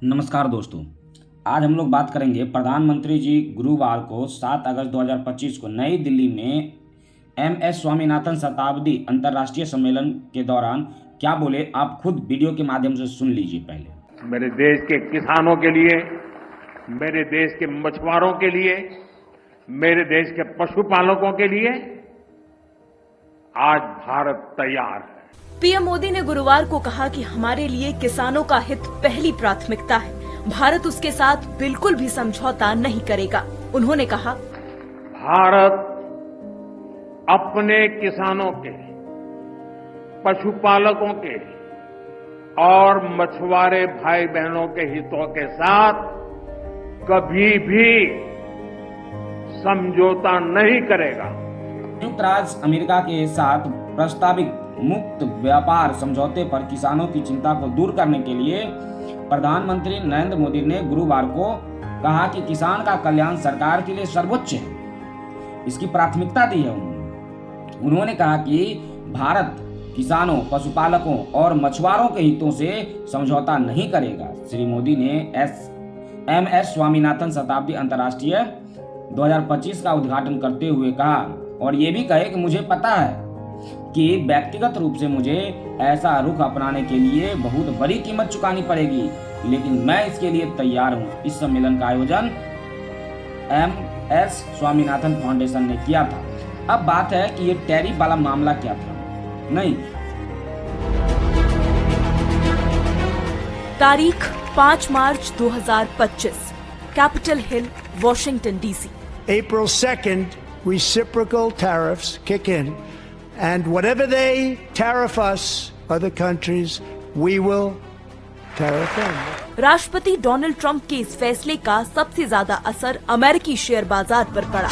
नमस्कार दोस्तों, आज हम लोग बात करेंगे प्रधानमंत्री जी गुरुवार को 7 अगस्त 2025 को नई दिल्ली में एमएस स्वामीनाथन शताब्दी अंतर्राष्ट्रीय सम्मेलन के दौरान क्या बोले। आप खुद वीडियो के माध्यम से सुन लीजिए। पहले मेरे देश के किसानों के लिए, मेरे देश के मछुआरों के लिए, मेरे देश के पशुपालकों के लिए आज भारत तैयार है। पीएम मोदी ने गुरुवार को कहा कि हमारे लिए किसानों का हित पहली प्राथमिकता है। भारत उसके साथ बिल्कुल भी समझौता नहीं करेगा। उन्होंने कहा, भारत अपने किसानों के, पशुपालकों के और मछुआरे भाई बहनों के हितों के साथ कभी भी समझौता नहीं करेगा। संयुक्त राज्य अमेरिका के साथ प्रस्तावित मुक्त व्यापार समझौते पर किसानों की चिंता को दूर करने के लिए प्रधानमंत्री नरेंद्र मोदी ने गुरुवार को कहा कि किसान का कल्याण सरकार के लिए सर्वोच्च है, इसकी प्राथमिकता दी है। उन्होंने कहा कि भारत किसानों, पशुपालकों और मछुआरों के हितों से समझौता नहीं करेगा। श्री मोदी ने एमएस स्वामीनाथन शताब्दी अंतर्राष्ट्रीय 2025 का उद्घाटन करते हुए कहा और ये भी कहे कि मुझे पता है कि व्यक्तिगत रूप से मुझे ऐसा रुख अपनाने के लिए बहुत बड़ी कीमत चुकानी पड़ेगी, लेकिन मैं इसके लिए तैयार हूं। इस सम्मेलन का आयोजन एमएस स्वामीनाथन फाउंडेशन ने किया था। अब बात है कि ये टैरिफ वाला मामला क्या था। नहीं, तारीख 5 मार्च 2025, Capitol Hill, Washington DC. April 2nd, reciprocal tariffs kick in, and whatever they tariff us, other countries, we will tariff them. राष्ट्रपति डोनाल्ड ट्रंप के इस फैसले का सबसे ज्यादा असर अमेरिकी शेयर बाजार पर पड़ा।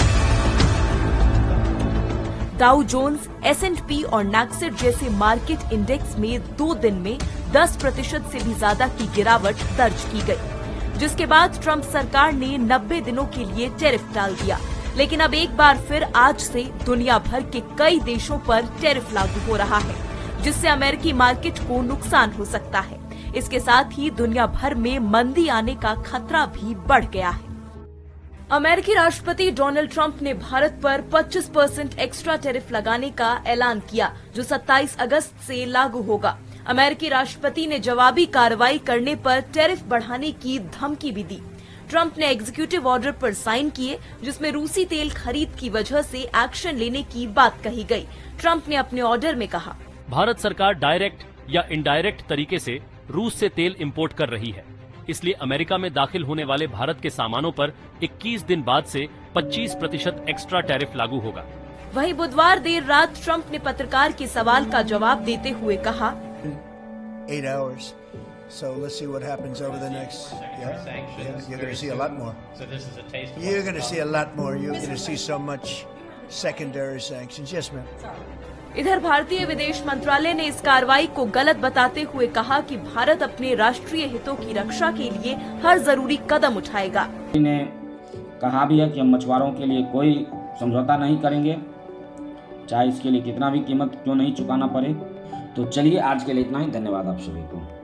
डाउ जोन्स, S&P और नैस्डैक जैसे मार्केट इंडेक्स में 2 दिन में 10% से भी ज्यादा की गिरावट दर्ज की गई, जिसके बाद ट्रंप सरकार ने 90 दिनों के लिए टैरिफ डाल दिया। लेकिन अब एक बार फिर आज से दुनिया भर के कई देशों पर टैरिफ लागू हो रहा है, जिससे अमेरिकी मार्केट को नुकसान हो सकता है। इसके साथ ही दुनिया भर में मंदी आने का खतरा भी बढ़ गया है। अमेरिकी राष्ट्रपति डोनाल्ड ट्रंप ने भारत पर 25% एक्स्ट्रा टैरिफ लगाने का ऐलान किया, जो 27 अगस्त से लागू होगा। अमेरिकी राष्ट्रपति ने जवाबी कार्रवाई करने पर टैरिफ बढ़ाने की धमकी भी दी। ट्रंप ने एग्जीक्यूटिव ऑर्डर पर साइन किए, जिसमें रूसी तेल खरीद की वजह से एक्शन लेने की बात कही गई। ट्रंप ने अपने ऑर्डर में कहा, भारत सरकार डायरेक्ट या इनडायरेक्ट तरीके से रूस से तेल इंपोर्ट कर रही है, इसलिए अमेरिका में दाखिल होने वाले भारत के सामानों पर 21 दिन बाद से 25% एक्स्ट्रा टैरिफ लागू होगा। वहीं बुधवार देर रात ट्रंप ने पत्रकार के सवाल का जवाब देते हुए कहा, 8 hours. So let's see what happens over the next. You're going to see a lot more. So this is a taste. You're going to see a lot more. You're going to see so much secondary sanctions. Yes, ma'am. इधर भारतीय विदेश मंत्रालय ने इस कार्रवाई को गलत बताते हुए कहा कि भारत अपने राष्ट्रीय हितों की रक्षा के लिए हर जरूरी कदम उठाएगा। ने कहा भी है कि हम मछुआरों के लिए कोई समझौता नहीं करेंगे, चाहे इसके लिए कितना भी कीमत क्यों नहीं चुकाना पड़े। तो चलिए आज के लिए इतना ही। धन्यवाद आप सभी को।